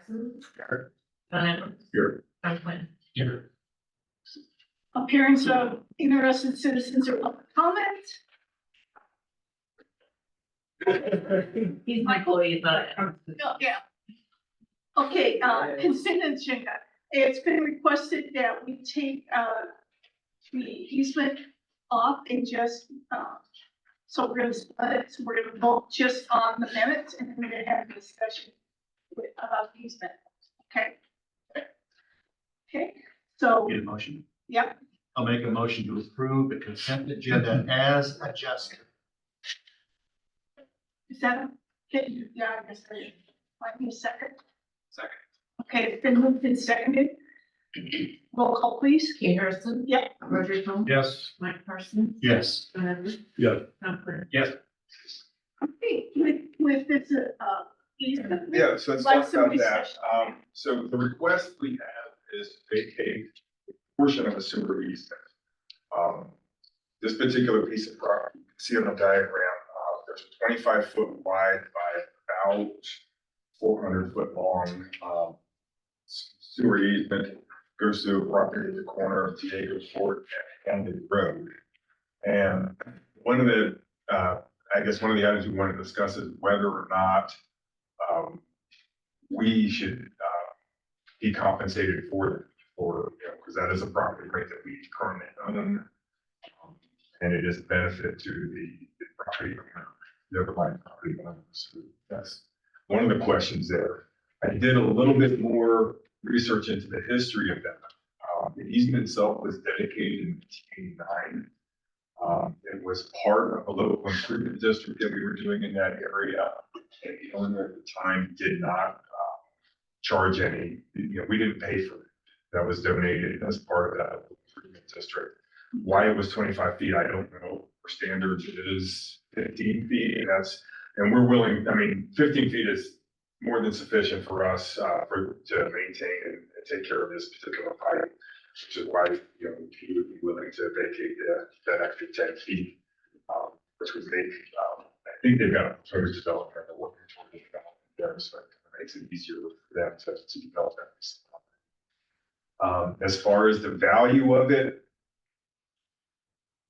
Jackson. Here. Don Edwards. Here. Don Quinn. Here. Appearance of interested citizens or public comment. He's my employee, but. Oh, yeah. Okay, consent agenda. It's been requested that we take, the easement off and just, so we're gonna split it. So we're gonna vote just on the minutes and then we're gonna have a discussion with, about the easement. Okay. Okay, so, Need a motion? yep, I'll make a motion to approve the consent agenda as adjusted. is that, okay, yeah, I guess I might be a second. Second. Okay, it's been moved and seconded. Roll call, please. Kate Harrison. Yep. Roger Cole. Yes. Mike Parsons. Yes. Don Edwards. Yes. Don Quinn. Yes. Okay, with this, easement. Yeah, so let's Like talk some about that. discussion. So the request we have is to vacate a portion of a sewer easement. This particular piece of property, you can see on the diagram, there's a 25-foot wide by about 400-foot long, sewer easement, goes through a property at the corner of Diego Fort and County Road. And one of the, I guess one of the items we want to discuss is whether or not we should be compensated for, because that is a property right that we currently own. And it is a benefit to the property owner, the underlying property owner. So that's one of the questions there. I did a little bit more research into the history of that. The easement itself was dedicated in 1989. It was part of a local improvement district that we were doing in that area. And the owner at the time did not charge any, we didn't pay for it. That was donated as part of that local improvement district. Why it was 25 feet, I don't know. For standards, it is 15 feet, and we're willing, 15 feet is more than sufficient for us, to maintain and take care of this particular pipe, which is why, he would be willing to vacate that extra 10 feet, which would make, I think they've got a proposed development, they're working toward the development there, so it makes it easier for them to develop that. As far as the value of it,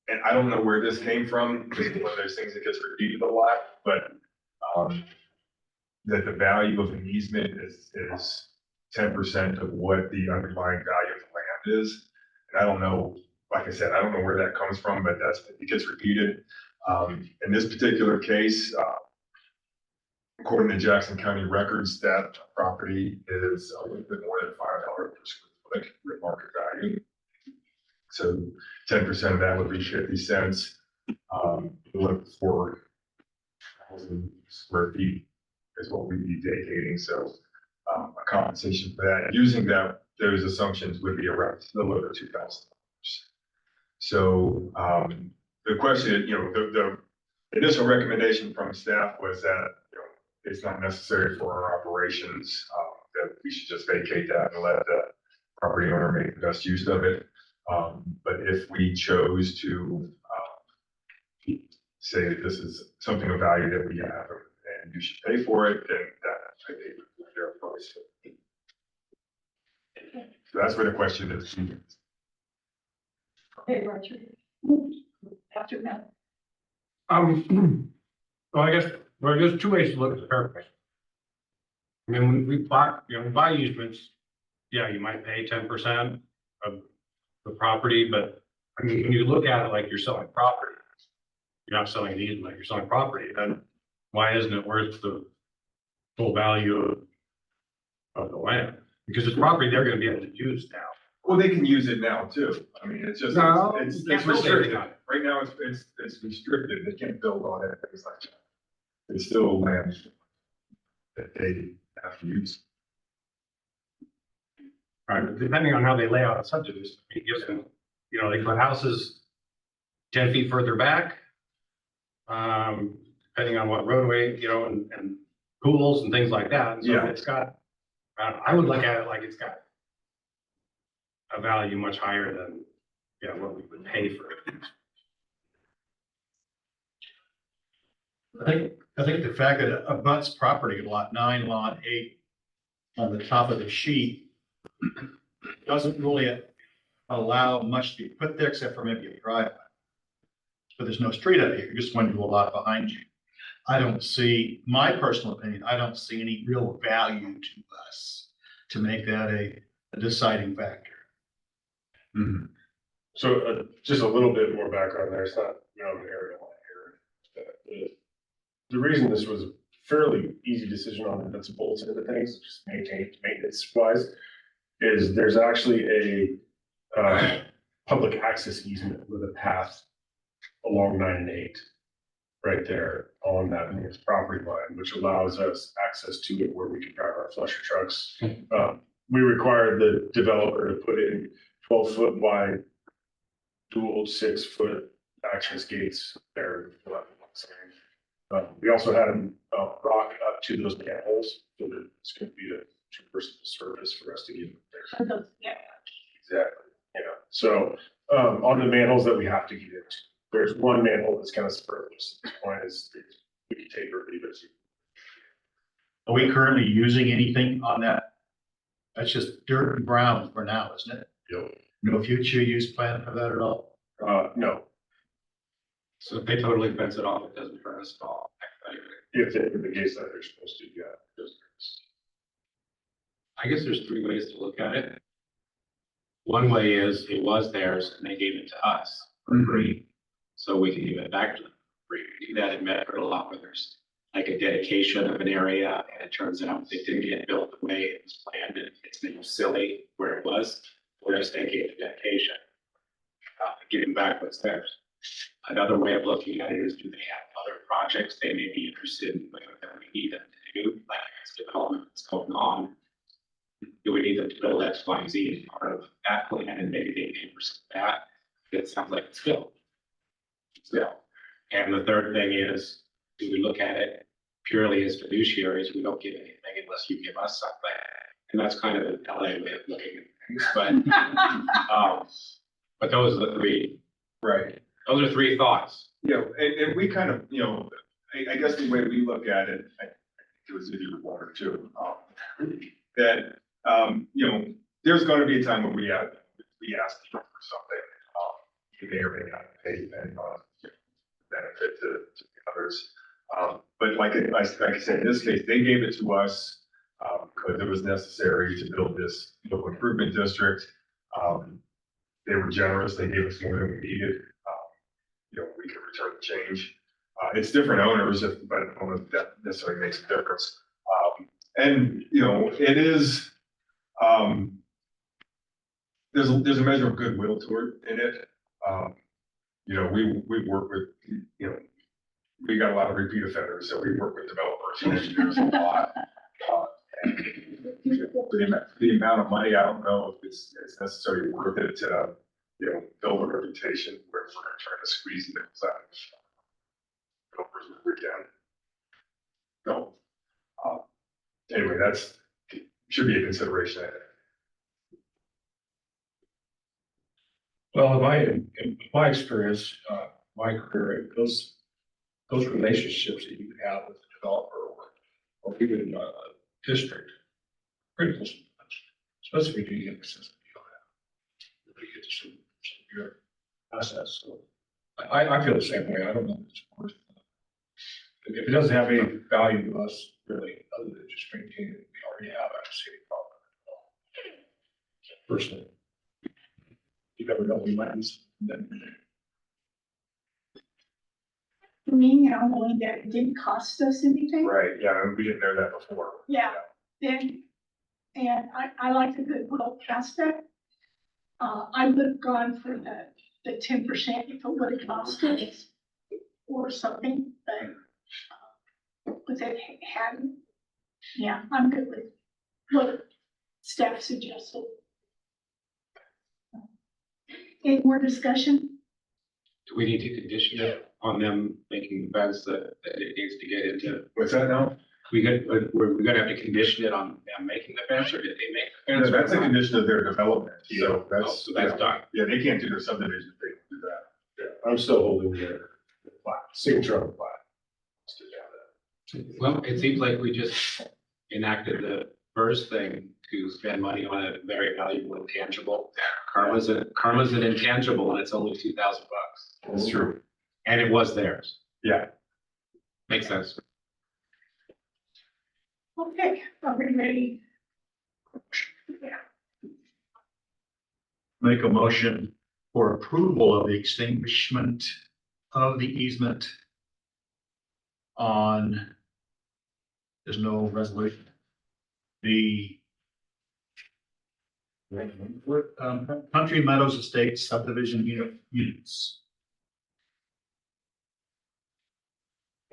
and I don't know where this came from, because it's one of those things that gets repeated a lot, but that the value of an easement is 10% of what the underlying value of the land is. And I don't know, like I said, I don't know where that comes from, but it gets repeated. In this particular case, according to Jackson County records, that property is a little bit more than $5 per square foot market value. So 10% of that would be 50 cents. Look for 1,000 square feet is what we'd be vacating. So a compensation for that, using those assumptions would be around a little over $2,000. So the question, the initial recommendation from staff was that it's not necessary for our operations, that we should just vacate that and let the property owner make the best use of it. But if we chose to say that this is something of value that we have and you should pay for it, then that I think would be their price. So that's where the question is. Okay, Roger. After that. Well, I guess, there's two ways to look at the paraphrase. When we buy easements, yeah, you might pay 10% of the property, but when you look at it like you're selling property, you're not selling an easement, you're selling property, then why isn't it worth the full value of the land? Because it's property they're gonna be able to use now. Well, they can use it now too. It's just, No, it's that's what they're restricted. doing. Right now, it's restricted. They can't build on it, things like that. It's still land that they have to use. Right, but depending on how they lay out a subdivision, it gives them, they put houses 10 feet further back. Depending on what roadway, and pools and things like that. And so Yeah. it's got, I would look at it like it's got a value much higher than, what we would pay for it. I think the fact that it abuts property, lot 9, lot 8, on the top of the sheet doesn't really allow much to be put there except for maybe a driveway. But there's no street out here, you're just going to do a lot behind you. I don't see, my personal opinion, I don't see any real value to us to make that a deciding factor. So just a little bit more background there. It's not, you know, an area here. The reason this was a fairly easy decision on the nuts and bolts of the things, just maintenance wise, is there's actually a public access easement with a path along 9 and 8 right there on that nearest property line, which allows us access to it where we can drive our flusher trucks. We required the developer to put in 12-foot wide dual 6-foot access gates there. We also had them rock up to those manholes, so that it's going to be a traversable surface for us to get there. Yeah. Exactly, you know, so, on the manholes that we have to get into, there's one manhole that's kind of surface. This point is, we can take or leave it. Are we currently using anything on that? That's just dirt and brown for now, isn't it? Yep. No future use plan for that at all? No, So if they totally fence it off, it doesn't hurt us at all. if they're the case that they're supposed to, yeah. I guess there's three ways to look at it. One way is it was theirs and they gave it to us for free, so we can give it back to them for free. We do that in Medford a lot where there's like a dedication of an area and it turns out it didn't get built the way it was planned and it's now silly where it was. We're just taking the dedication, giving back what's theirs. Another way of looking at it is, do they have other projects they may be interested in, like that we need them to do, like this development that's going on? Do we need them to build X, Y, and Z as part of that plan, and maybe they pay for some of that? It sounds like it's still. And the third thing is, do we look at it purely as fiduciaries? We don't give anything unless you give us something. And that's kind of the LA way of looking at things, but those are the three. Right. Those are three thoughts. You know, and we kind of, you know, I guess the way we look at it, I think it was either one or two, that, you know, there's gonna be a time when we ask people for something, you may or may not pay, depending on benefit to the others. But like I said, in this case, they gave it to us, because it was necessary to build this local improvement district. They were generous, they gave us more than we needed. You know, we could return the change. It's different owners, but I don't know if that necessarily makes a difference. And, you know, it is, there's a measure of goodwill toward in it. You know, we work with, you know, we got a lot of repeat offenders, so we work with developers and engineers a lot. The amount of money, I don't know if it's necessarily worth it to, you know, build a reputation where we're trying to squeeze nickels out of developers if we can. No. Anyway, that's, should be a consideration. Well, in my experience, my career, those relationships that you have with the developer or even district, critical, especially if you get access to some of your assets. So I feel the same way. I don't know if it's worth. If it doesn't have any value to us, really, other than just maintaining it, we already have a city problem. Personally, you never know, we might use them. For me, I'm willing that it didn't cost us anything. Right, yeah, and we didn't know that before. Yeah, then, and I like the goodwill aspect. I would have gone for the 10% if it would have cost us or something, but with it hadn't. Yeah, I'm good with what staff suggested. Any more discussion? Do we need to condition it on them making the fence that it needs to get into? What's that now? We're gonna have to condition it on them making the fence, or did they make the fence? That's a condition of their development, so Oh, that's. so that's done. Yeah, they can't do their subdivision if they don't do that. Yeah, I'm still holding their signature on the plat. Well, it seems like we just enacted the first thing to spend money on a very valuable intangible. Karma's an intangible and it's only $2,000. That's true. And it was theirs. Yeah. Makes sense. Okay, are we ready? Yeah. Make a motion for approval of the extinguishment of the easement on, there's no resolution. The Country Meadows Estates subdivision units.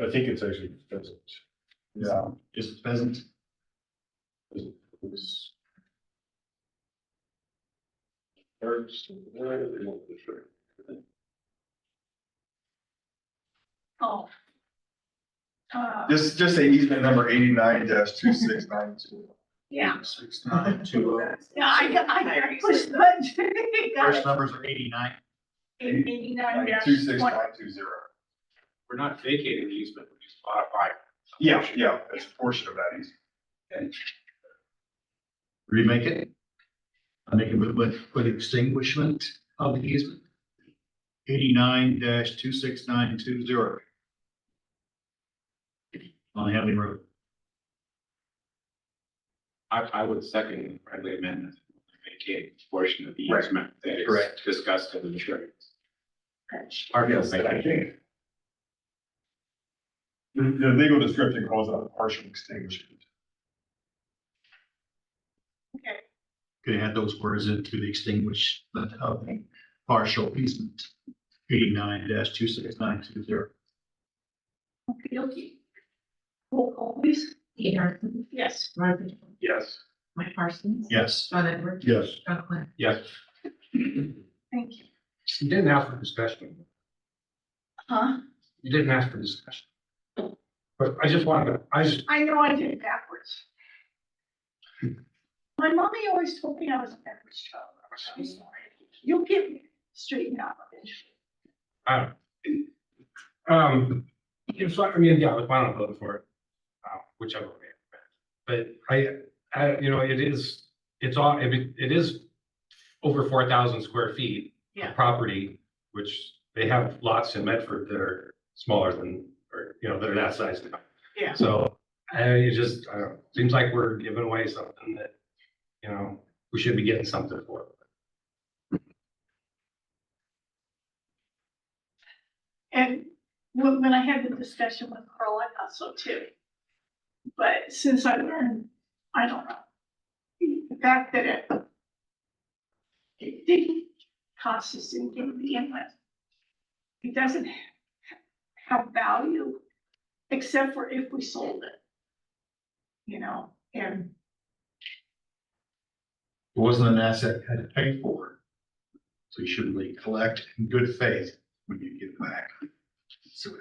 I think it's actually doesn't. Yeah. Is it pheasant? It's- First, where they want the tree. Oh. Just say easement number 89-2692. Yeah, 692. yeah, I pushed the button. Got First it. numbers are 89. 89 dash 26920. We're not vacating the easement, we're just modifying. Yeah, yeah, it's a portion of that easement. Remake it. I make a movement for the extinguishment of the easement. 89-26920. On Hadley Road. I would second the friendly amendment, vacate a portion of the Right. easement that is Correct. discussed in the insurance. Yes, and I think the legal description calls it a partial extinguishment. Okay, Could add those words into the extinguishment of the partial easement. 89-26920. okay, okay. Roll call, please. Kate Harrison, Yes. Martha Jones, Yes. Mike Parsons. Yes. John Edwards. Yes. John Quinn. Yes. Thank you. You didn't ask for discussion. Huh? You didn't ask for discussion. But I just wanted to, I know I did it backwards. My mommy always told me I was a backwards child. I'm sorry. You'll get me straightened out eventually. it's like, I mean, yeah, I was planning on voting for it, whichever way. But it is over 4,000 square feet Yeah. of property, which they have lots in Medford that are smaller than, or, that are that size. Yeah. So, it just, I don't know, seems like we're giving away something that, we should be getting something for. And when I had the discussion with Carl, I thought so too. But since I learned, I don't know. The fact that it didn't cost us anything to begin with. It doesn't have value except for if we sold it. And It wasn't an asset you had to pay for. So you should really collect in good faith when you give it back. So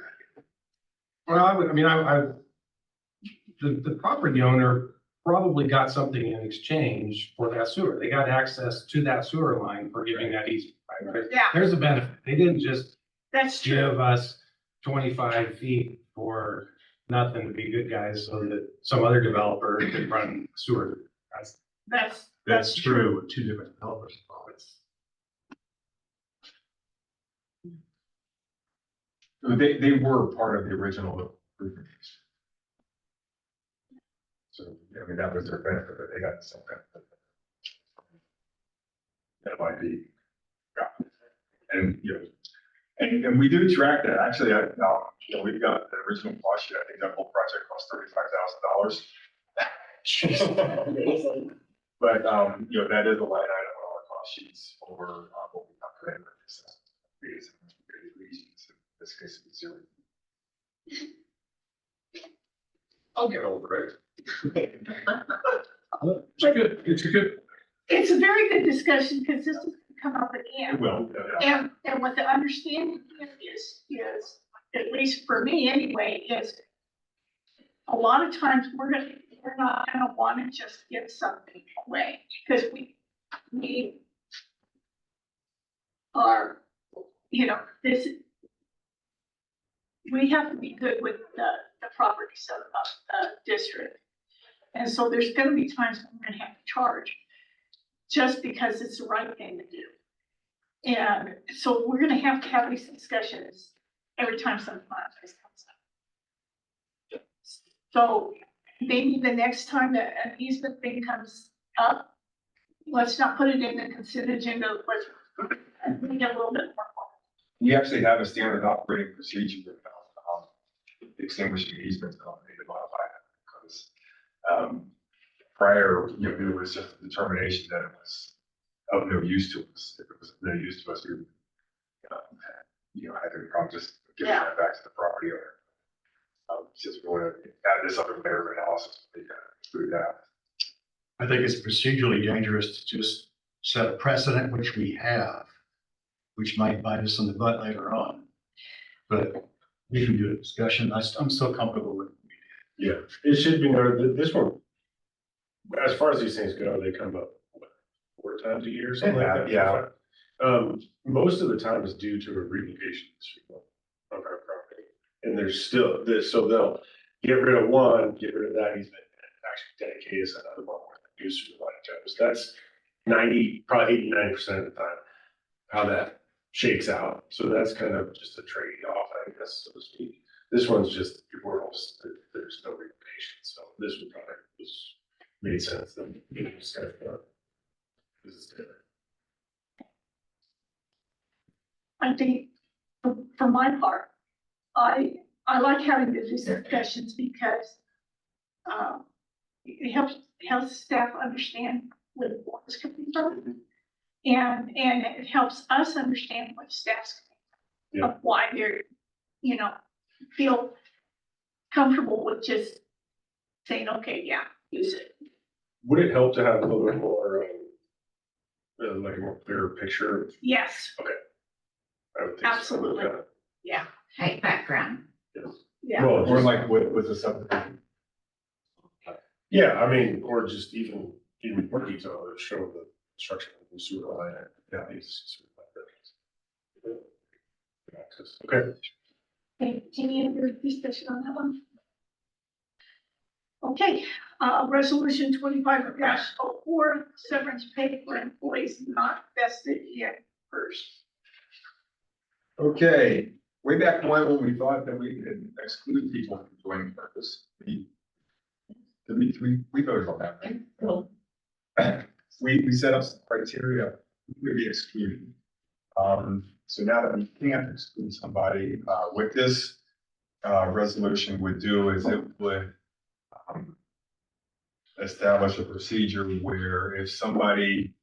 Well, the property owner probably got something in exchange for that sewer. They got access to that sewer line for giving that easement. Right? yeah, There's a benefit. They didn't just that's true. give us 25 feet for nothing to be good guys so that some other developer could run sewer. That's true with two different developers. They were part of the original agreement. So, I mean, that was their benefit, that they got some benefit. That might be, yeah. And, and we do track that, actually, we've got the original cost sheet, I think that whole project cost $35,000. But, that is a line item on our cost sheets for, what we have for in this case, it's zero. I'll get over it. It's good. It's a good. It's a very good discussion because this is come up again. Well, yeah. And what the understanding is, at least for me anyway, is a lot of times we're not gonna want to just give something away because we are, this, we have to be good with the properties of the district. And so there's gonna be times when we're gonna have to charge just because it's the right thing to do. And so we're gonna have to have these discussions every time something like this comes up. So maybe the next time that an easement thing comes up, let's not put it in the consent agenda, let's make it a little bit more. We actually have a standard operating procedure with extinguishing easements on the modified because prior, it was just a determination that it was of no use to us. If it was of no use to us, we would, had to probably just give that back to the property owner. Since we want to add this other layer of analysis, we gotta include that. I think it's procedurally dangerous to just set a precedent, which we have, which might bite us in the butt later on. But we can do a discussion. I'm still comfortable with it. Yeah, it should be noted that this one, as far as these things go, they come up, what, 4 times a year, something like that? Yeah. Most of the time is due to a relocation of our property. And there's still this, so they'll get rid of one, get rid of that easement, and actually dedicate us another one where the use for the line goes. That's 90% of the time how that shakes out. So that's kind of just a trade-off, I guess, so to speak. This one's just, there's no relocation, so this would probably made sense then. This is different. I think for my part, I like having these discussions because it helps staff understand where the board is coming from. And it helps us understand what staff's of why they're, feel comfortable with just saying, okay, yeah, use it. Would it help to have a little bit more, like a more clearer picture? Yes, I would think so. Absolutely. yeah, Height background. yeah. Well, Or like with the subdivision. yeah, I mean, or just even more detail to show the structure of the sewer line. Yeah, these sewer line. Access. Okay. Any other discussion on that one? Okay, resolution 25-04, severance pay for employees not vested yet first. Okay, way back when we thought that we could exclude people from joining purpose, we voted on that, right? Cool. We set up some criteria to be excluded. So now that we can't exclude somebody, what this resolution would do is it would establish a procedure where if somebody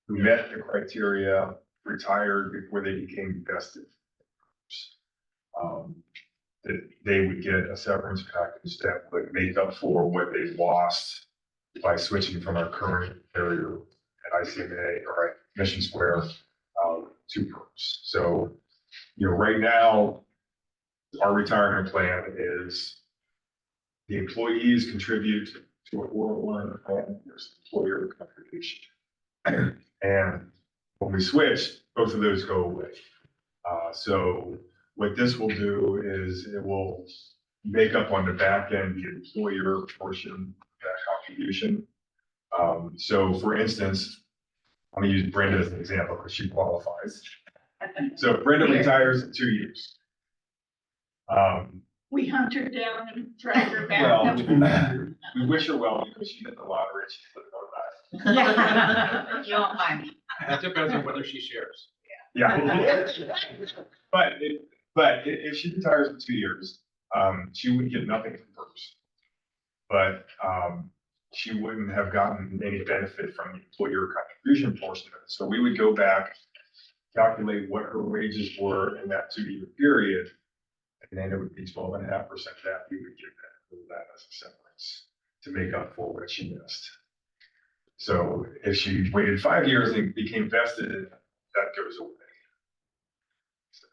who met the criteria retired before they became vested, that they would get a severance package that would make up for what they lost by switching from our current carrier at ICMA or at Mission Square to PERS. So, right now, our retirement plan is the employees contribute to a 401 plan, there's employer contribution. And when we switch, both of those go away. So what this will do is it will make up on the back end the employer portion of that contribution. So for instance, I'm gonna use Brenda as an example because she qualifies. So Brenda retires in 2 years. We hunt her down and drag her back. Well, we wish her well because she hit the lottery. She's living on that. You won't mind me. That depends on whether she shares. Yeah. But if she retires in 2 years, she would get nothing from PERS. But she wouldn't have gotten any benefit from the employer contribution portion of it. So we would go back, calculate what her wages were in that 2-year period, and then it would be 12.5% that we would give that as a severance to make up for what she missed. So if she waited 5 years and became vested, that goes away.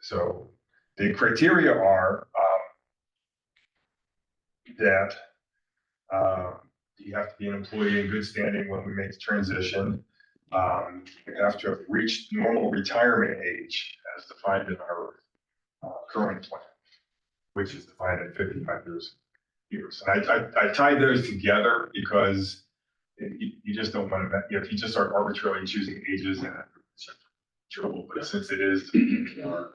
So the criteria are that you have to be an employee in good standing when we make the transition. You have to have reached normal retirement age as defined in our current plan, which is defined at 55 years years. And I tied those together because you just don't want to, if you just start arbitrarily choosing ages and it's trouble, but since it is our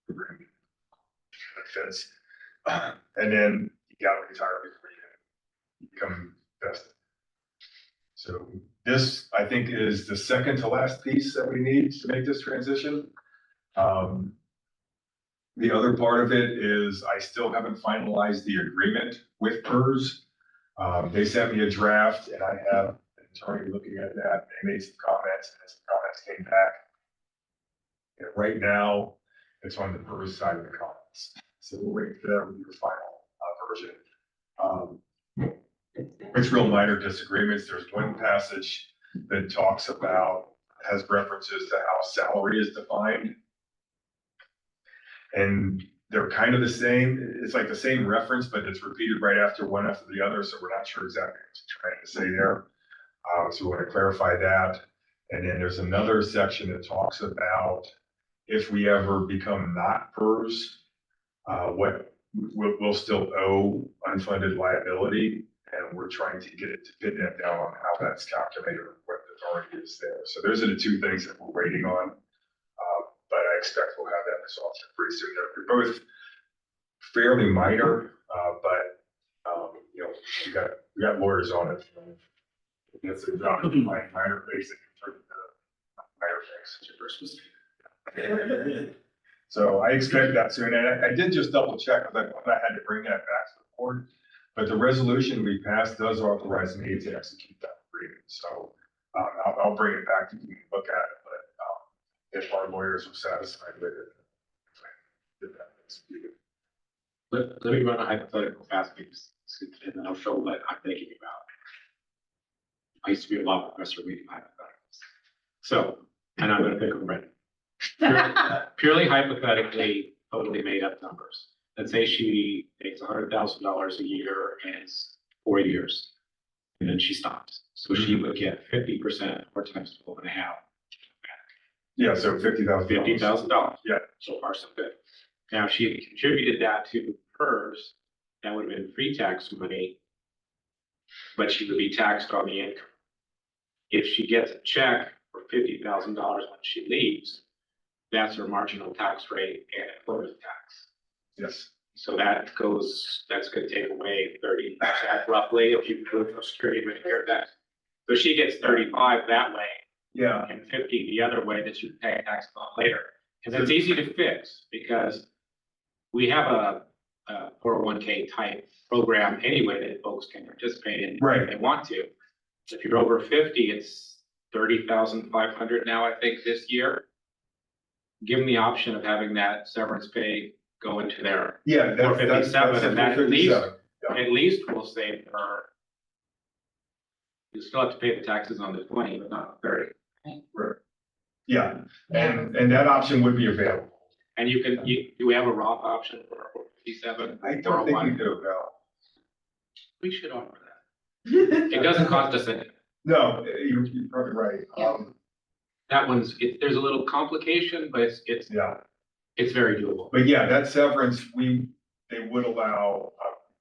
program benefits, and then you got to retire before you become vested. So this, I think, is the second to last piece that we need to make this transition. The other part of it is I still haven't finalized the agreement with PERS. They sent me a draft and I have been already looking at that. They made some comments and some comments came back. And right now, it's on the PERS side of the comments. So we'll wait for that with the final version. It's real minor disagreements. There's one passage that talks about, has references to how salary is defined. And they're kind of the same. It's like the same reference, but it's repeated right after one after the other. So we're not sure exactly what it's trying to say there. So we want to clarify that. And then there's another section that talks about if we ever become not PERS, what we'll still owe unfunded liability. And we're trying to get it to pin that down on how that's calculated, or what the authority is there. So those are the two things that we're waiting on. But I expect we'll have that resolved pretty soon. They're both fairly minor, but you know, we got lawyers on it. That's their job, minor basic minor things. So I expect that soon, and I did just double check because I had to bring that back to the board. But the resolution we passed does authorize me to execute that agreement. So I'll bring it back to you to look at it. But if our lawyers are satisfied with it, Let me run a hypothetical fast piece, and then I'll show what I'm thinking about. I used to be a law professor reading hypotheticals. So, and I'm gonna pick a random. Purely hypothetically, totally made up numbers. Let's say she makes $100,000 a year and it's 4 years, and then she stops. So she would get 50%, 4 times 12.5. yeah, so $50,000. $50,000. Yeah. So far, so good. Now, if she had contributed that to PERS, that would have been pre-tax money, but she would be taxed on the income. If she gets a check for $50,000 when she leaves, that's her marginal tax rate and employment tax. Yes. So that's gonna take away 30% roughly if you put Social Security and Medicare tax. So she gets 35 that way Yeah. and 50 the other way that you pay tax on later. And it's easy to fix because we have a 401k type program anyway that folks can participate in Right. if they want to. If you're over 50, it's 30,500 now, I think, this year. Give them the option of having that severance pay go into their Yeah. 457, and that at least, 457. at least will save her. You still have to pay the taxes on the 20, but not 30. Right. Yeah, and that option would be available. And you can, do we have a Roth option for 457? I don't think we do, no. We should offer that. It doesn't cost us anything. No, you're probably right. That one's, there's a little complication, but Yeah, it's very doable. but yeah, that severance, they would allow,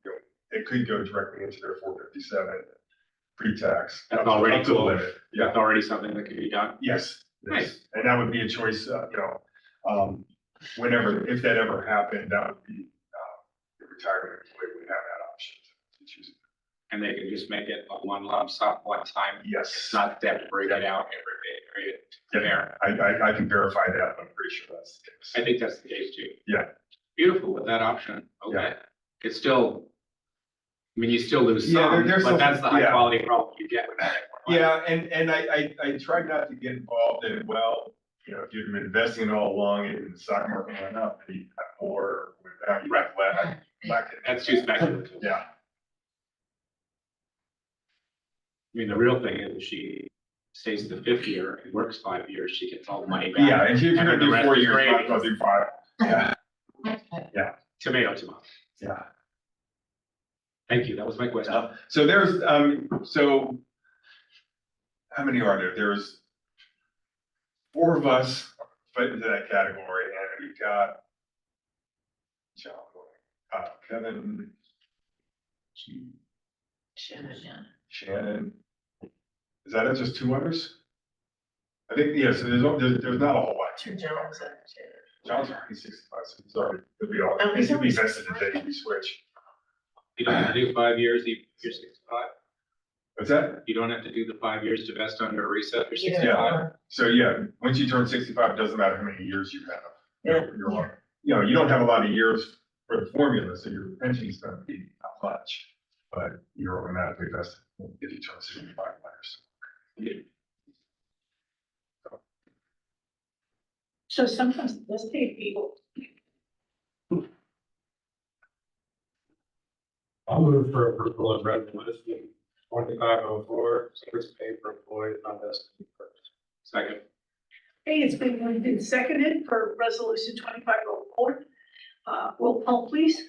you know, it could go directly into their 457 pre-tax. That's already up to the cool. limit. Yeah, That's already something that can be done. yes. Nice. And that would be a choice, you know, whenever, if that ever happened, that would be, the retirement employee would have that option to choose. And they can just make it a one lump sum, one time. Yes. It's not that to break it out every period. Fair. I can verify that, but I'm pretty sure that's the case. I think that's the case too. Yeah. Beautiful with that option. Okay. Yeah. It's still, I mean, you still lose Yeah, some, there's but some- that's the high yeah. quality problem you get with that. Yeah, and I tried not to get involved in, well, you know, if you've been investing all along and the stock market went up, and you got more, without you got less. That's too speculative. Yeah, I mean, the real thing is she stays the 5th year and works 5 years, she gets all the money back. yeah, and if you're And gonna then the do rest 4 is years, gravy. might as well do 5. Yeah, Tomato. yeah. Thank you. That was my question. So there's, so how many are there? There's 4 of us fit into that category, and we've got John, Kevin, Shannon. Is that it, just two others? I think, yes, there's not a whole lot. Two Jones. John's already 65, so he's already, he'll be all, Oh, he's he'll be already vested the day we switch. You don't have to do 5 years, you're 65. What's that? You don't have to do the 5 years to vest under a reset, you're Yeah. 65. So yeah, once you turn 65, it doesn't matter how many years you have. You're on. You know, you don't have a lot of years for the formula, so your pension's gonna be not much, but you're automatically vested if you turn 65 years. So sometimes let's pay people. I'll move for approval of resolution 2504, service pay for employees not vested first. Second. Hey, it's been moved and seconded for resolution 2504. Roll call, please.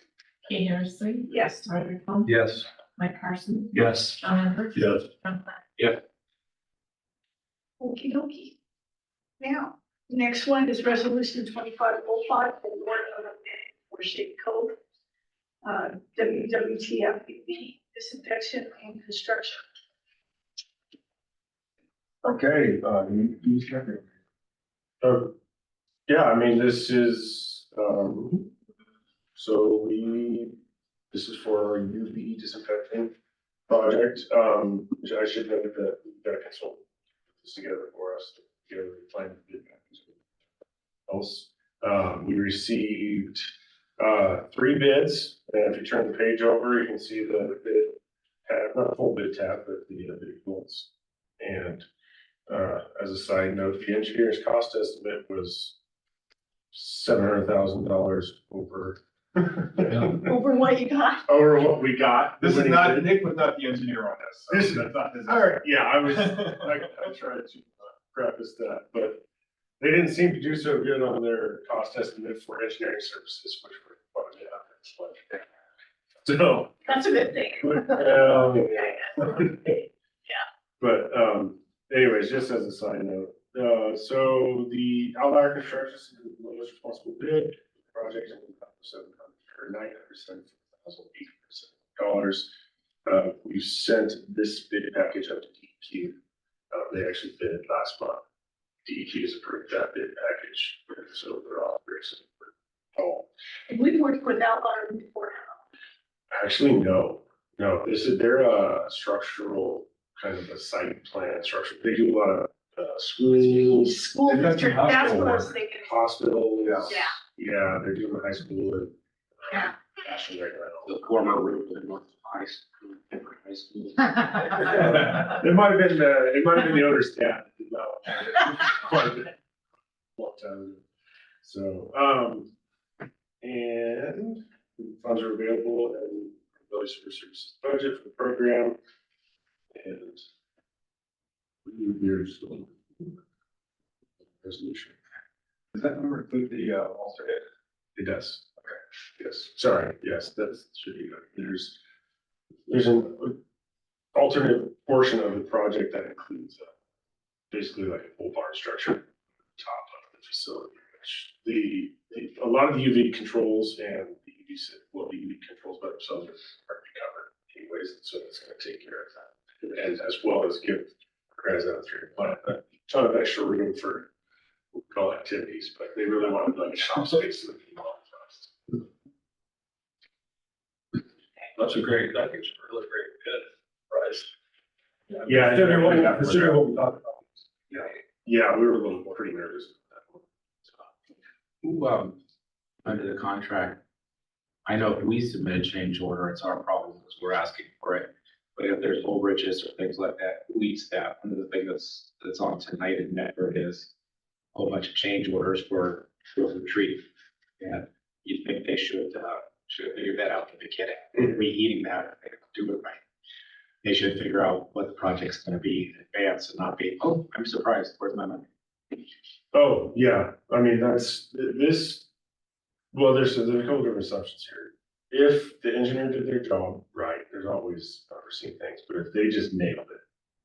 Kate Harrison, Yes. Roger Cole, Yes. Mike Carson, Yes. John Egbert. Yes. John Platt. Okey dokey. Now, next one is resolution 2505, award of a bid for Shade Cove. WWTF disinfection and construction. Okay, Yeah, I mean, this is, this is for our UV disinfecting project, which I should note that we've got a consultant put this together for us, together with plan to bid package. Else, we received, 3 bids, and if you turn the page over, you can see the bid tab, not full bid tab, but the bid quotes. And, as a side note, the engineer's cost estimate was $700,000 over. Over what you got? Over what we got. this is not, Nick was not the engineer on this. So This is- that's not his. All right, yeah, I tried to preface that, but they didn't seem to do so good on their cost estimate for engineering services, which were quite a bit. So, That's a good thing. but, anyways, just as a side note, so the Outlier Construction is the lowest responsible bid, project is $974,800. We sent this bid package up to DEQ. They actually bid it last month. DEQ has approved that bid package, so they're all very super. Oh, We worked with Outlier before. actually, no, this is, they're a structural, kind of a site plan structure. They do a lot of, schools, School They've done some district, that's hospital what I was work. thinking. hospitals. Yeah. Yeah, they're doing the high school and. Yeah. Ashland right now. The former route of the North High School, Denver High School. It might have been, the owner's dad. No. Quite a bit. Long time ago. So, and funds are available in Village Services budget for the program. And here's the resolution. Does that number include the, Ulster hit? It does. Okay. Yes, sorry. Yes, that should be good. There's an alternate portion of the project that includes basically like a full barn structure on top of the facility. Which a lot of the UV controls and the the UV controls by themselves are covered anyways, so it's going to take care of that, and as well as give guys out through the plant a ton of extra room for what we call activities, but they really wanted like a shop space so that people. That's a great, that is a really great bid price. Yeah, Consider what we thought about. Yeah, we were a little pretty nervous. Who, under the contract, I know if we submit a change order, it's our problem because we're asking for it. But if there's overages or things like that, who eats that? One of the things that's on tonight in Medford is a whole bunch of change orders for the retreat. And you think they should figure that out in the beginning, reheating that, if they don't do it right. They should figure out what the project's gonna be in advance and not be, oh, I'm surprised, where's my money? Oh, yeah, I mean, that's, this, well, there's a couple different assumptions here. If the engineer did their job right, there's always unforeseen things, but if they just nailed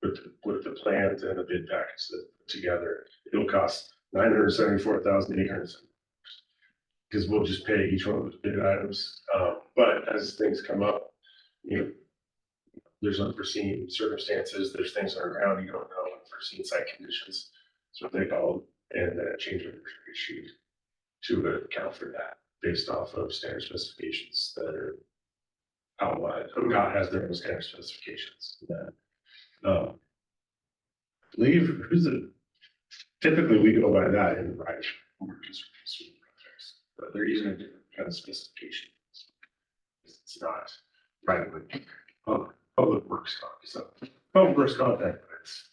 it with the plans and the bid package that put together, it'll cost $974,800. Because we'll just pay each one of those bid items, but as things come up, you know, there's unforeseen circumstances, there's things underground you don't know, unforeseen site conditions. That's what they call it, and then a change order sheet to account for that based off of standard specifications that are outlined. ODOT has their own standard specifications. That, I believe, typically we go by that in the right projects, but they're using a different kind of specification. It's not right away. Public works contract, so public works contract, but it's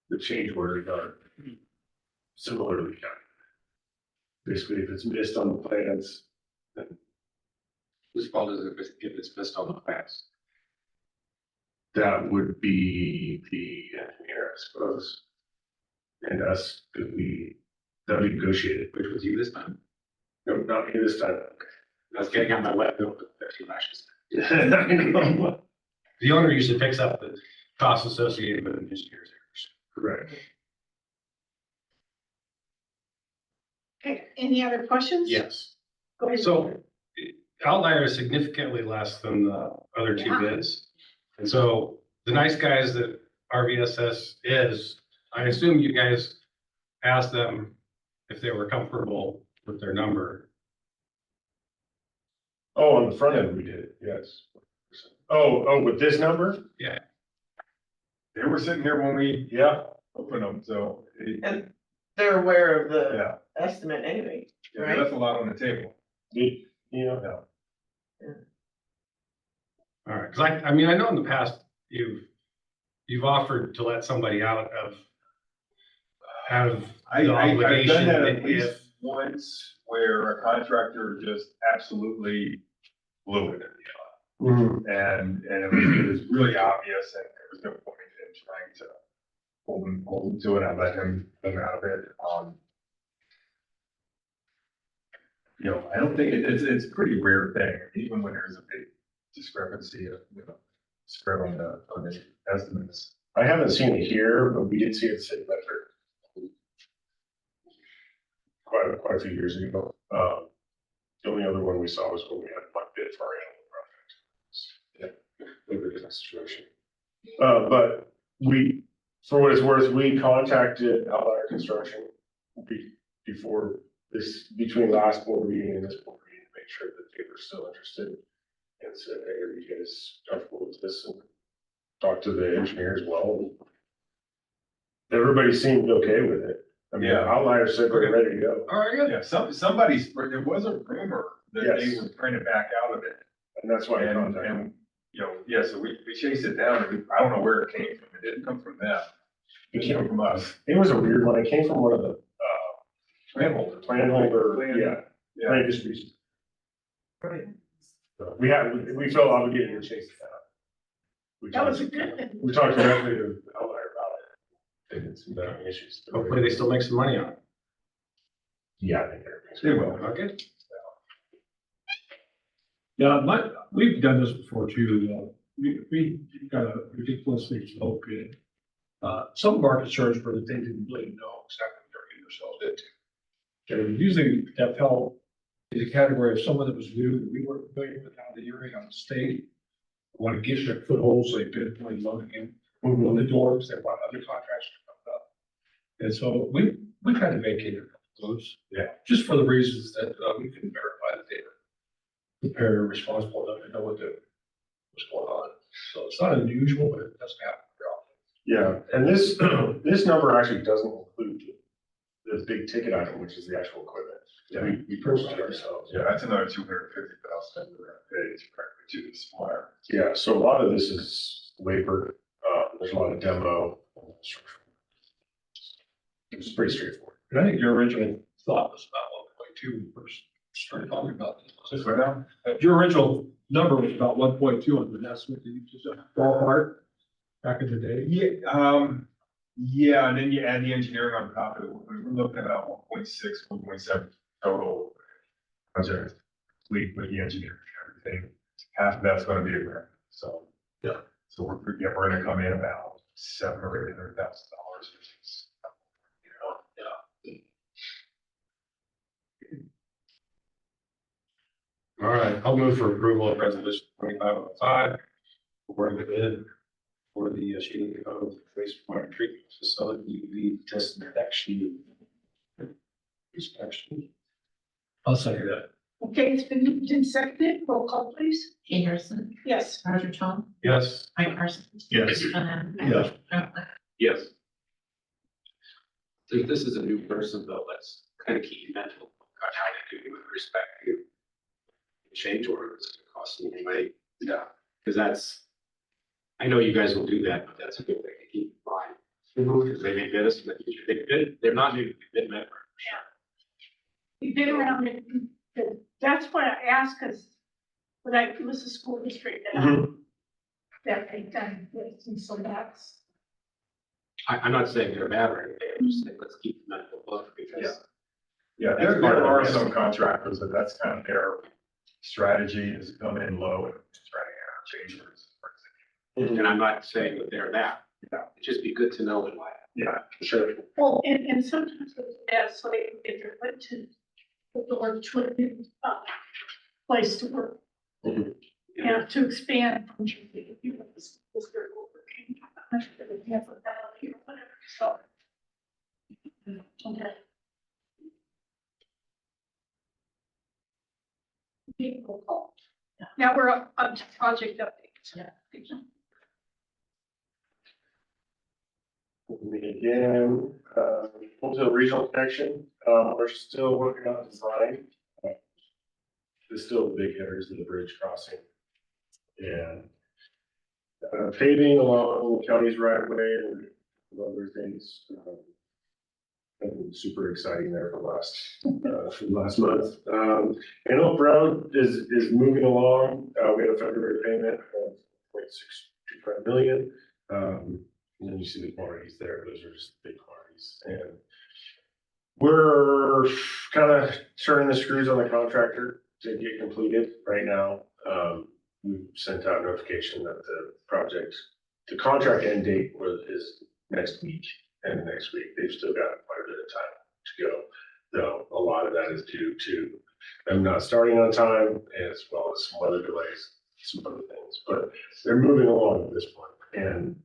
the change orders are similarly counted. Basically, if it's missed on the plans, then Whose fault is it if it's missed on the plans? that would be the engineer, I suppose. And us, could be, that we negotiated. Which was you this time? No, not me this time. I was getting on my wet bill with 13 lashes. I know. The owner usually picks up the costs associated with an engineer's errors. Correct. Okay, any other questions? Yes. Go ahead. So outlier is significantly less than the other two Yeah. bids. And so the nice guys that RVSS is, I assume you guys asked them if they were comfortable with their number. Oh, on the front end, we did, yes. Oh, with this number? They were sitting here when we Yeah. opened them, so. And they're aware of the Yeah, estimate anyway, yeah, right? that's a lot on the table. Yeah. All right, because I mean, I know in the past, you've offered to let somebody out of I've the done obligation that at if, least once where a contractor just absolutely blew it. Mhm. And it was really obvious and there was no point in trying to hold him to it. I let him out of it. You know, I don't think it's a pretty rare thing, even when there's a big discrepancy of, spread on the estimates. I haven't seen it here, but we did see it at City Electric quite a few years ago. The only other one we saw was when we had one bid for our animal project. Yeah, maybe a different situation. But for what it's worth, we contacted Outlier Construction before this, between last board meeting and this board meeting, to make sure that they were still interested. And said, hey, are you guys comfortable with this? And talked to the engineer as well. Everybody seemed okay with it. I mean, Yeah. Outlier said they're ready to go. all right, good. Yeah, there was a rumor that they Yes. were trying to back out of it. And that's why I And, contacted them. and, yeah, so we chased it down and I don't know where it came from. It didn't come from them. It came from us. It was a weird one. It came from one of the, Landholder. landholder, yeah, Yeah. land distribution. Right. So we felt obligated to chase it down. We That was a talked- good thing. We talked directly to Outlier about it. They didn't seem to have any issues. Hopefully they still make some money on it. Yeah, I think everything's. They will. Okay. Yeah, we've done this before too. We got a ridiculously slow bid. Some of our concerns were that they didn't really know exactly what they're getting themselves into. They usually that fell in the category of someone that was new, that we weren't familiar with how the area on the state. Want to get their footholds, they bid really loading in on the doors, they want other contracts to come up. And so we kind of vacated those. Yeah. Just for the reasons that we can verify the data. Prepared and responsible enough to know what's going on. So it's not unusual, but it doesn't happen very often. Yeah, and this, this number actually doesn't include the big ticket item, which is the actual equipment. Yeah. We purchased it ourselves. Yeah, that's another 250,000 we're gonna pay directly to the supplier. Yeah, so a lot of this is labor, there's a lot of demo. It's pretty straightforward. And I think your original thought was about 1.2 when we first started talking about this. Just right now? Your original number was about 1.2 on the estimate that you just ballpark back in the day. Yeah, and then you add the engineering on top of it. We're looking at about 1.6, 1.7 total project. With the engineering and everything. Half of that's gonna be a grant, so. Yeah. So we're gonna come in about $700,000 or $800,000, which is. All right, I'll move for approval of resolution 2505. Awarding the bid for the Sheeting Cove wastewater treatment facility UV disinfection. Inspection. I'll second that. Okay, it's been moved and seconded. Roll call, please. Kay Harrison, Yes. Roger Tom, Yes. Mike Parsons. Yes. Yes. Yes. Since this is a new person, though, let's kind of keep mental on how to do with respect to change orders, cost of money. Yeah. Because that's, I know you guys will do that, but that's a good thing to keep in mind. Because they may bid us in the future. They're not new, they've been met. We've been around it. That's why I asked, because when I was a school district that they've done this, and so that's. I'm not saying they're bad or anything, I'm just saying let's keep the mental book because. Yeah, That's there part of the are risk. some contractors that that's kind of their strategy is to come in low and try to change orders. for example. And I'm not saying that they're that. Yeah. It'd just be good to know and why. Yeah, sure. Well, and sometimes it's bad, so they get their foot to put the work to a new place to work. And to expand from this very working. I'm sure they have a value or whatever, so. Okay. People call. Now we're up to project updates. Yeah. Again, Hotel Regional Connection, we're still working on design. There's still big hitters in the bridge crossing. And paving along the county's right of way and other things. Been super exciting there for the last month. Antelope Road is moving along. We had a February payment of 0.625 million. And then you see the quantities there. Those are just big quantities. And we're kind of turning the screws on the contractor to get completed right now. We sent out notification that the contract end date is next week. And next week, they've still got quite a bit of time to go. Though a lot of that is due to them not starting on time, as well as some other delays, some other things. But they're moving along at this point. And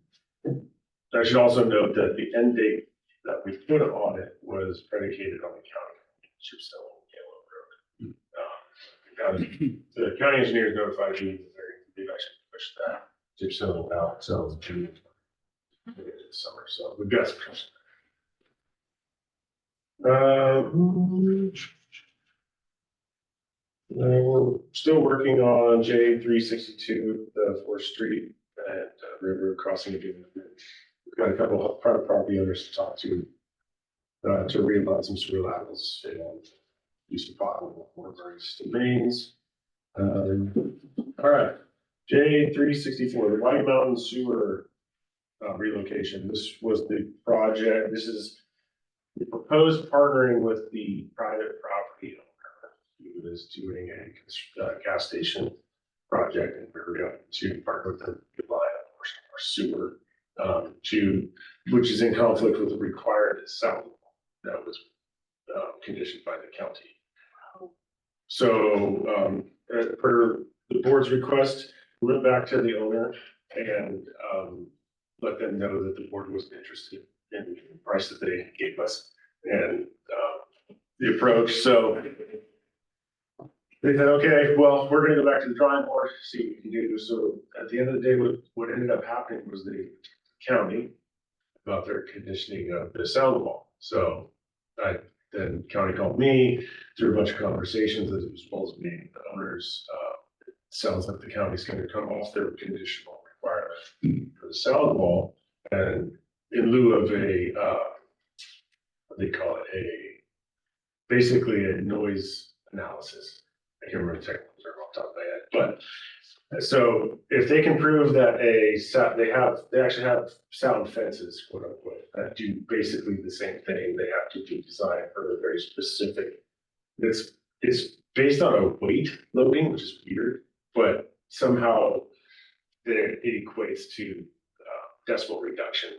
I should also note that the end date that we put on it was predicated on the county. The county engineers notified me that they've actually pushed that chip sealing out, so to this summer, so we've got some. We're still working on J362, the 4th Street and River Crossing Agreement. We've got a couple of private property owners to talk to realign some sewer laterals and do some potable water mains. All right, J364, the White Mountain Sewer relocation. This was the project. This is the proposed partnering with the private property owner who is doing a gas station project, and we're going to partner with them to buy our sewer which is in conflict with the required sound that was conditioned by the county. So per the board's request, we went back to the owner and let them know that the board was interested in the price that they gave us and the approach. So they said, okay, well, we're gonna go back to the drawing board, see what we can do. So at the end of the day, what ended up happening was the county about their conditioning of the sound wall. So then county called me through a bunch of conversations as well as meeting the owners. It sounds like the county's gonna come off their conditional requirement for the sound wall, and in lieu of what they call it, basically a noise analysis. I can't remember the technical term off the top of my head, but so if they can prove that they actually have sound fences, quote unquote, that do basically the same thing, they have to do design for a very specific. It's based on a weight loading, which is weird, but somehow it equates to decibel reduction,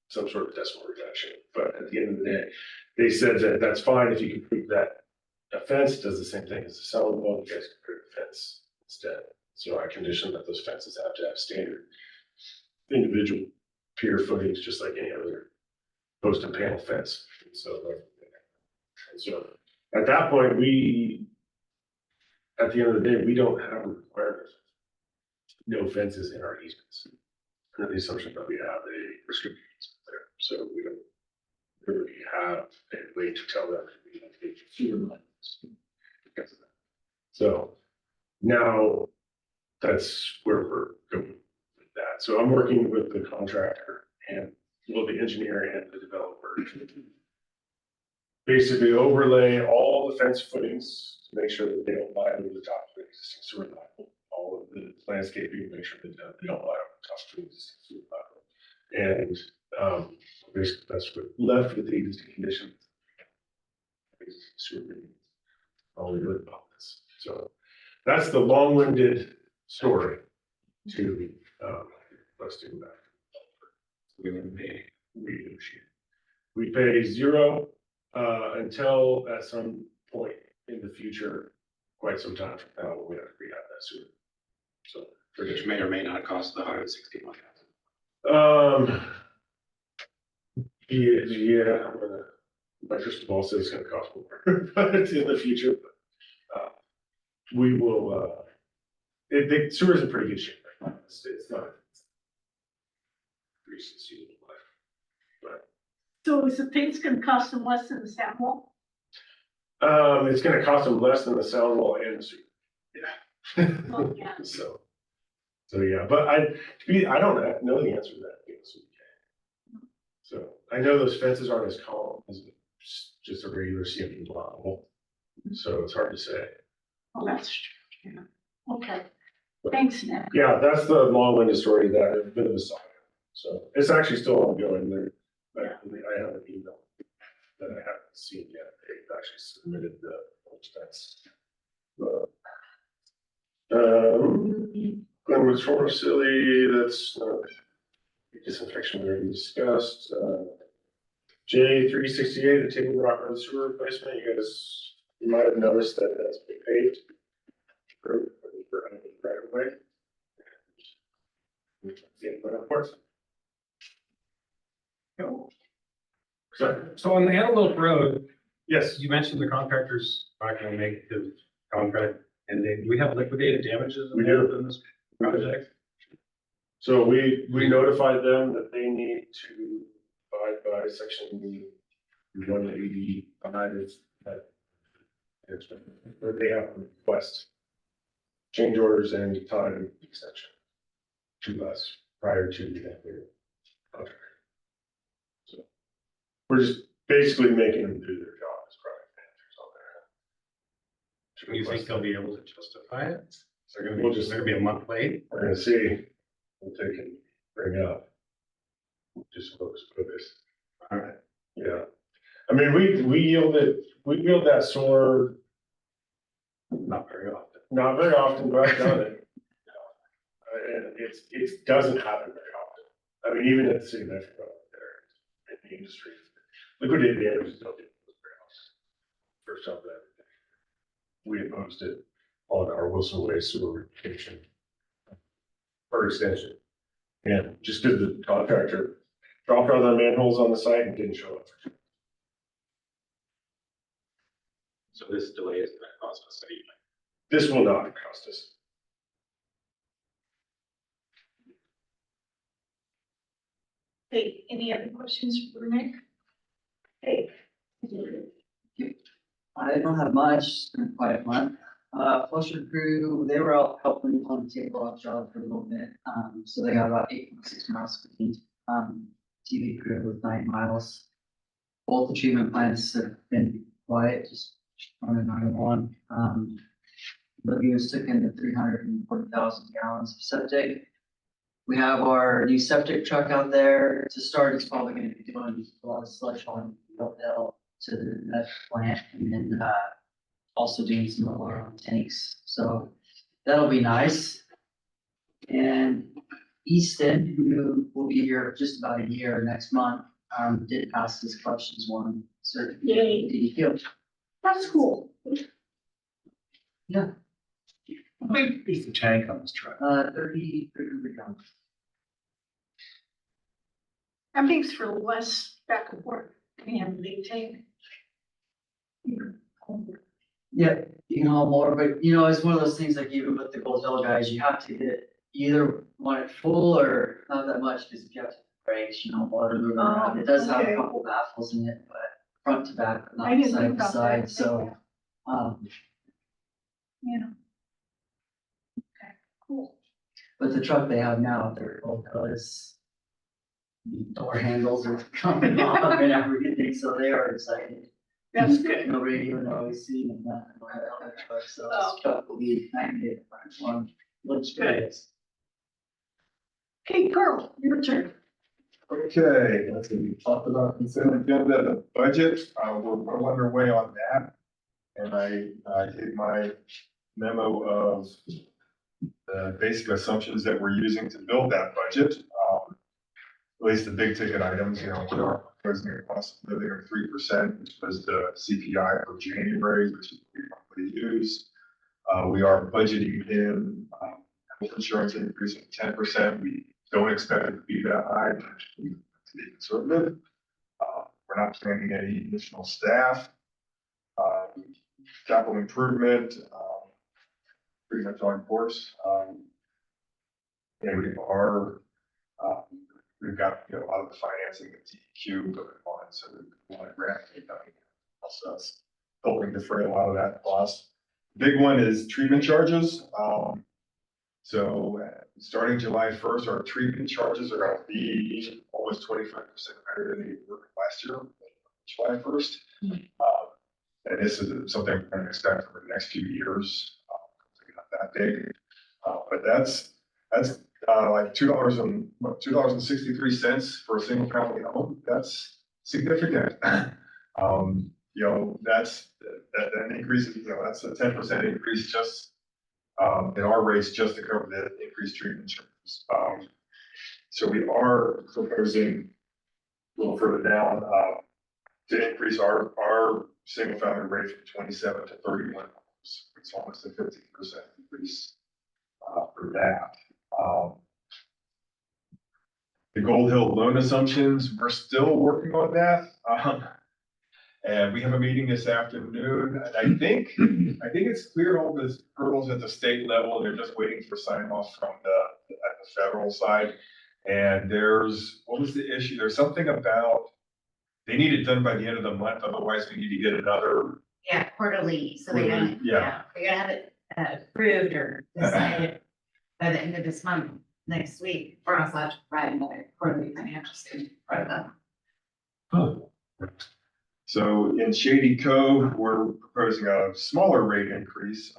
some sort of decibel reduction. But at the end of the day, they said that that's fine if you can prove that a fence does the same thing as a cell phone, you guys can put a fence instead. So I condition that those fences have to have standard individual pier footings, just like any other post and panel fence. So at that point, at the end of the day, we don't have a requirement. No fences in our easements. Under the assumption that we have a restricted easement there, so we don't really have a way to tell them we have to sewer lines because of that. So now that's where we're going with that. So I'm working with the contractor and the engineer and the developer to basically overlay all the fence footings to make sure that they don't lie over the top of the existing sewer line. All of the landscaping, make sure that they don't lie over the top of the existing sewer line. And basically that's what left with the existing condition. All we really about this. So that's the long-winded story to let's do that. We wouldn't pay. We pay zero until at some point in the future, quite some time from now, we have to rehab that sewer. So Which may or may not cost the $161,000. Yeah, my crystal ball says it's gonna cost more, but it's in the future. We will, the sewer's in pretty good shape. Right now. It's not. Recent season life. So is the fence gonna cost them less than the sound wall? It's gonna cost them less than the sound wall and the sewer. Yeah. Oh, yeah. So yeah, but I don't know the answer to that. So I know those fences aren't as calm as just a regular CMP block hole. So it's hard to say. Oh, that's true. Yeah. Okay. Thanks, Nick. Yeah, that's the long-winded story that a bit of a saga. So it's actually still ongoing there. I have an email that I haven't seen yet. They've actually submitted the fence. Glenwood Shore Facility, that's disinfection we already discussed. J368, the Table Rock Road sewer replacement. You might have noticed that that's been paved for right away. So on the Antelope Road, Yes, you mentioned the contractor's not gonna make his contract, and do we have liquidated damages We do. in this project? so we notified them that they need to abide by section 185. Where they have to request change orders and time extension to us prior to the contract. So we're just basically making them do their job as project managers on there. Do you think they'll be able to justify it? Is there gonna be, We'll is there gonna be a month late? We're gonna see what they can bring up. Just focus for this. All right. Yeah. I mean, we yield that sore, Not very often. not very often, but I've done it. And it doesn't happen very often. I mean, even at the city of Metro there, in the industry, liquidated damages don't get very often. First off, that we imposed it on our Wilson Way sewer location for extension. And just because the contractor dropped all their manholes on the site and didn't show up. So this delay is gonna cost us anyway. This will not cost us. Hey, any other questions for Nick? Hey. I don't have much, it's been a quiet month. Flusher crew, they were out helping on the table off job for a little bit, so they got about 8.6 miles complete. TV crew with 9 miles. Both the treatment plants have been quiet, just running on. But we was took in the 340,000 gallons of septic. We have our new septic truck out there. To start, it's probably gonna be doing a lot of sludge hauling from Oakdale to the next plant, and then, also doing some of our own tanks, so that'll be nice. And Easton, who will be here just about a year next month, did pass his collections one certificate. Yay. DEQ. That's cool. Yeah, How big is the tank on this truck? 300 gallons. That makes for less back and forth and maintain. Yeah, you can haul more, but you know, it's one of those things like even with the Gold Hill guys, you have to get, you either want it full or not that much, because if you have to brakes, you know, water moving around, it does have okay. a couple baffles in it, but front to back, but I not didn't think side to about side, that. so. Yeah. Okay, cool. But the truck they have now, their Gold Hill is. Door handles are coming off and everything, so they are excited. That's good. No radio, no AC, and nothing like that truck, so Oh. this truck will be 98 one, looks good. Okay, Carl, your turn. Okay, let's see, we talked about consent agenda, the budget, we're well underway on that. And I gave my memo of the basic assumptions that we're using to build that budget. At least the big ticket items, you know, we are proposing a cost of living of 3%, which was the CPI for January, which we probably use. We are budgeting in health insurance increase of 10%. We don't expect it to be that high, to be conservative. We're not planning any additional staff. Capital improvement, pretty much on course. And we are, we've got, you know, a lot of the financing at TQ going on, so we want to grant it, also us helping defray a lot of that cost. Big one is treatment charges. Starting July 1st, our treatment charges are going to be almost 25% higher than they were last year, July 1st. And this is something we're going to expect for the next few years. Not that big, but that's like $2.63 for a single family home. That's significant. You know, that's that increase. You know, that's a 10% increase just in our rates just to cover the increased treatment charges. So we are proposing a little further down to increase our single family rate from 27 to 31. It's almost a 50% increase for that. The Gold Hill loan assumptions, we're still working on that. And we have a meeting this afternoon. And I think it's cleared all the hurdles at the state level. They're just waiting for sign off from at the federal side. And what was the issue? There's something about, they need it done by the end of the month, otherwise we need to get another. Yeah, quarterly, so they're gonna, Yeah. they're gonna have it approved or decided by the end of this month, next week, or else I'll have to provide another quarterly financial statement for them. So in Shady Cove, we're proposing a smaller rate increase.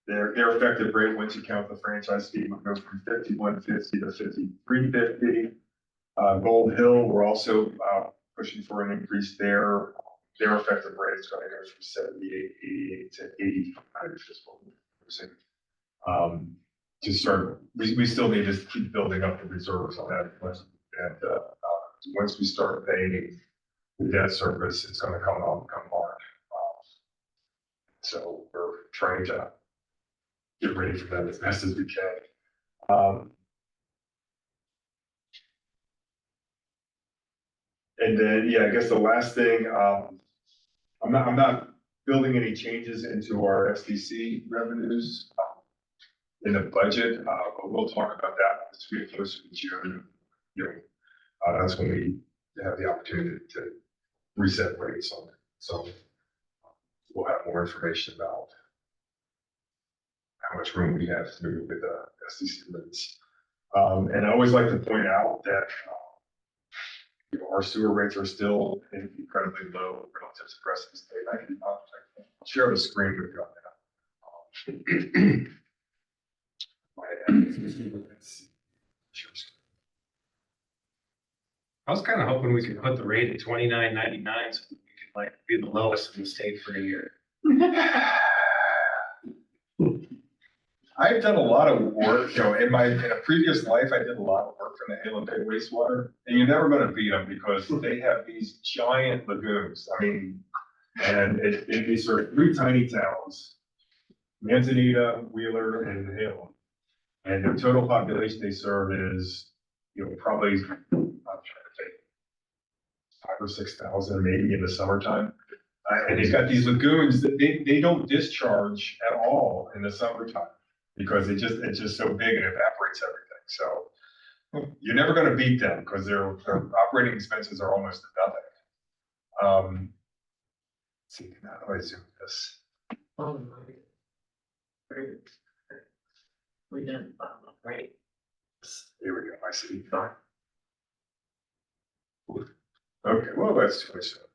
Their effective rate, once you count the franchise fee, would go from $51.50 to $53.50. Gold Hill, we're also pushing for an increase there. Their effective rate is going to go from $78.88 to $85, is what we're proposing. To start, we still need to keep building up the reserves on that. And once we start paying the debt service, it's going to come hard. So we're trying to get ready for that as best as we can. And then, yeah, I guess the last thing, I'm not building any changes into our SDC revenues in the budget, but we'll talk about that as we get closer to June. You know, that's when we have the opportunity to reset rates on it. So we'll have more information about how much room we have to move with the SDC rates. And I always like to point out that you know, our sewer rates are still incredibly low relative to the rest of the state. I can share the screen with you on that. I was kind of hoping we could put the rate at $29.99 so we could like be the lowest in the state for a year. I've done a lot of work, you know, in a previous life, I did a lot of work for the Halem Bay wastewater, and you're never going to beat them because they have these giant lagoons. I mean, And they serve 3 tiny towns, Manzanita, Wheeler, and Halem. And their total population they serve is, probably, I'm trying to think, 5,000 or 6,000 maybe in the summertime. And they've got these lagoons that they don't discharge at all in the summertime because it's just so big and evaporates everything. So you're never going to beat them because their operating expenses are almost nothing. Let's see, how do I zoom this? We done, right? Here we go. I see. Okay, well, let's switch it.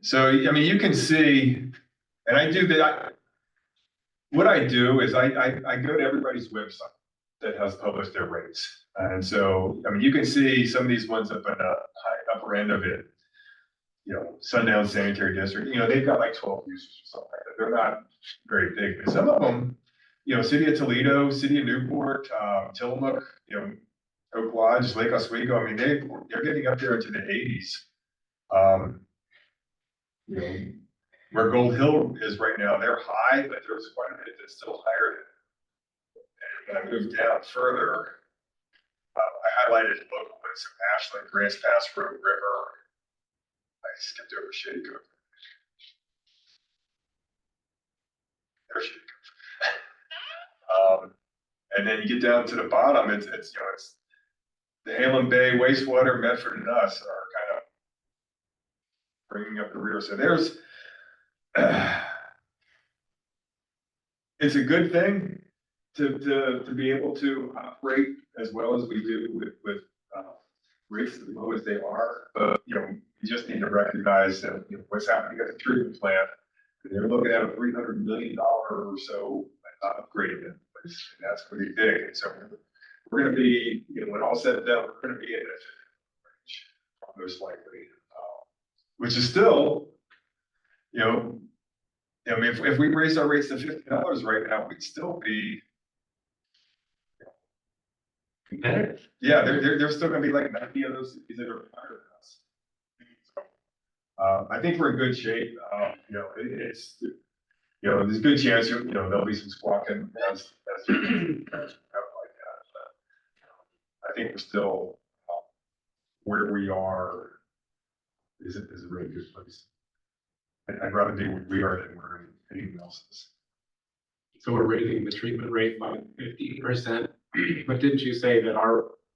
So, I mean, you can see, and I do that. What I do is I go to everybody's website that has published their rates. And so, I mean, you can see some of these ones up at the high upper end of it. Sundown Sanitary District, they've got like 12 users or something like that. They're not very big, but some of them, City of Toledo, City of Newport, Tillamook, Oak Lodge, Lake Oswego, I mean, they're getting up there into the 80s. Where Gold Hill is right now, they're high, but there's quite a bit that's still higher. And when I moved down further, I highlighted local ones, Ashland, Grants Pass, Road River. I skipped over Shady Cove. There's Shady Cove. And then you get down to the bottom, it's the Halem Bay wastewater, Medford and us are kind of bringing up the rear. So there's, it's a good thing to be able to operate as well as we do with rates as low as they are. But, you just need to recognize that what's happening at the treatment plant. They're looking at a $300 million or so upgrade in place, and that's pretty big. And so we're going to be, when all said and done, we're going to be in it most likely, which is still, I mean, if we raise our rates to $50 right now, we'd still be competitive. Yeah, there's still going to be like 90 of those cities that are higher than us. So, I think we're in good shape. It's there's a good chance there'll be some squawking as like that. But, I think we're still where we are is a really good place. I'd rather be where we are than where anyone else is. So we're raising the treatment rate by 50%, but didn't you say that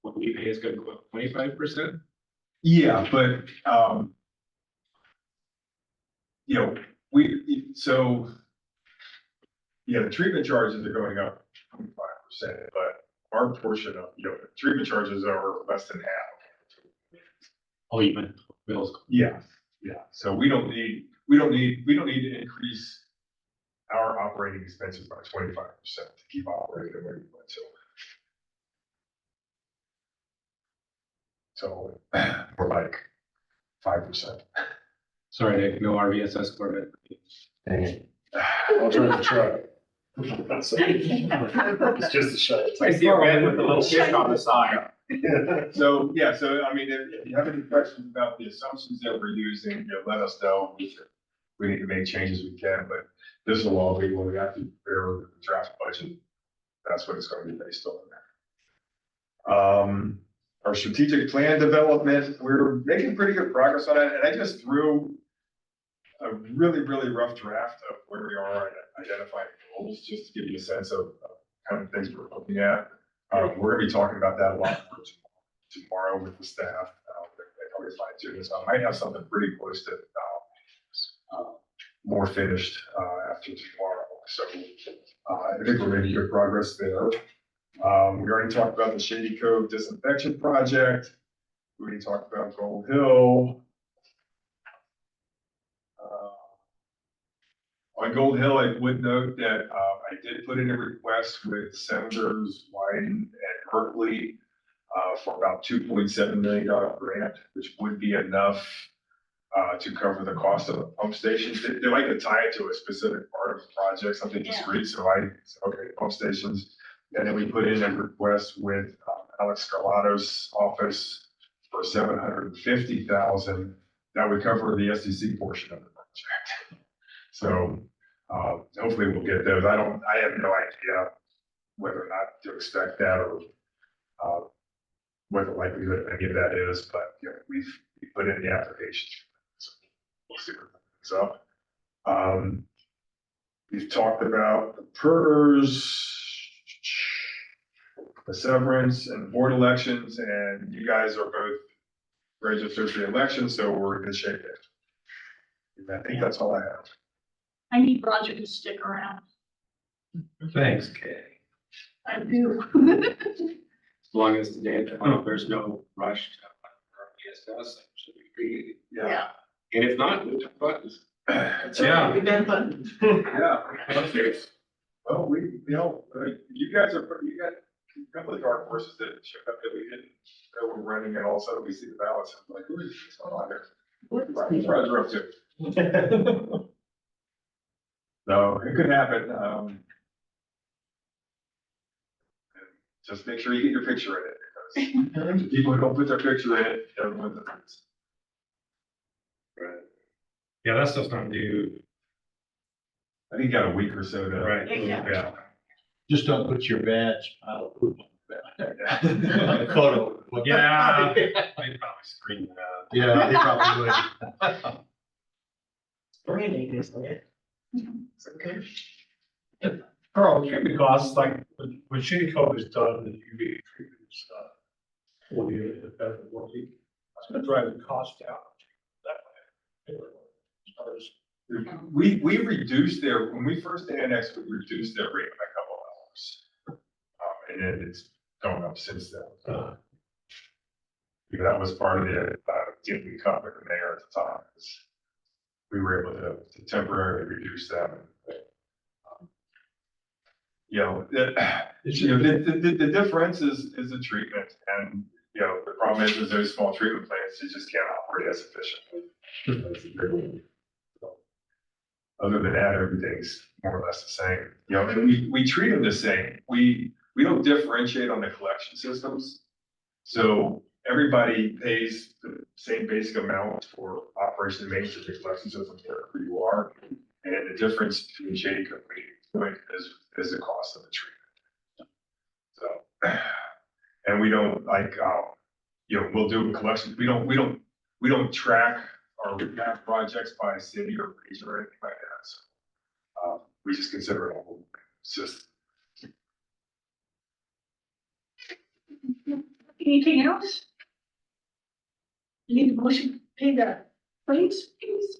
what we pay is going to go up 25%? Yeah, but the treatment charges are going up 25%, but our portion of treatment charges are less than half. Oh, you meant bills. Yeah. So we don't need to increase our operating expenses by 25% to keep operating the way we want to. So we're like 5%. Sorry, Nick, no RVSS Corvette. I'll drive the truck. It's just a shut. I see a red with a little fish on the side. So I mean, if you have any questions about the assumptions that we're using, let us know. We need to make changes we can, but this will all be when we have to prepare the draft budget. That's what it's going to be based on. Our strategic plan development, we're making pretty good progress on it, and I just threw a really, really rough draft of where we are and identifying goals, just to give you a sense of kind of things we're looking at. We're gonna be talking about that a lot more tomorrow with the staff. They probably fine tune this. I might have something pretty close to more finished after tomorrow. So I think we're making good progress there. We already talked about the Shady Cove disinfection project. We already talked about Gold Hill. On Gold Hill, I would note that I did put in a request with Senators Wyden and Kirkley for about $2.7 million grant, which would be enough to cover the cost of the pump stations. They like to tie it to a specific part of the project, something discrete. So I said, okay, pump stations. And then we put in a request with Alex Scarlato's office for $750,000. That would cover the SDC portion of the project. So, hopefully we'll get those. I have no idea whether or not to expect that or, what the likelihood of any of that is, but, you know, we put in the application. So we'll see what comes up. We've talked about the PERS, the severance and board elections, and you guys are both registered for the election, so we're in good shape there. And I think that's all I have. I need Roger to stick around. Thanks, Kay. I do. As long as today, there's no rush to PSS, it should be free. Yeah. And if not, we'll talk about this. Yeah. We've been fun. Yeah. Well, you guys are, you got a couple of dark horses that showed up that we didn't know were running, and all of a sudden we see the ballots. I'm like, who's going on there? Who's Roger up to? So it could happen. Just make sure you get your picture in it, because people who don't put their picture in it, don't win the things. Yeah, that stuff's not due. I think you got a week or so to. Right. Yeah. Just don't put your badge. On the Yeah. photo. Yeah, they probably screened that. Yeah, they probably would. Branding is it. It's okay. Carl, treatment costs, like, when Shady Cove is done, the UV treatment stuff. Will be a better working. That's gonna drive the cost down. That way. As far as We reduced when we first annexed, we reduced their rate by a couple of dollars. And then it's gone up since then. Because that was part of the, deal we cut with the mayor at the time. We were able to temporarily reduce them. You know, the difference is the treatment, and, you know, the problem is those small treatment plants, you just can't operate as efficiently. Other than that, everything's more or less the same. You know, and we treat them the same. We don't differentiate on the collection systems. So everybody pays the same basic amount for operation and maintenance of the collection system wherever you are. And the difference between Shady Cove is the cost of the treatment. So, and we don't we'll do a collection. We don't track or map projects by city or region or anything like that. So, we just consider it a whole system. Anything else? You need a motion to pay the claims, please?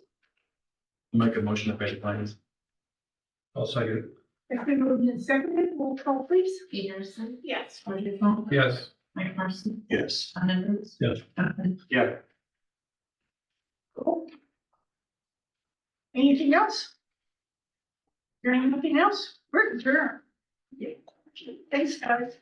Make a motion to pay the claims. I'll second it. If we move in second, roll call, please. Kay Harrison, Yes. Roger Phone, Yes. Mike Parson, Yes. John Edwards. Yes. Jonathan. Yeah. Cool. Anything else? Hearing nothing else? We're adjourned. Thanks, guys.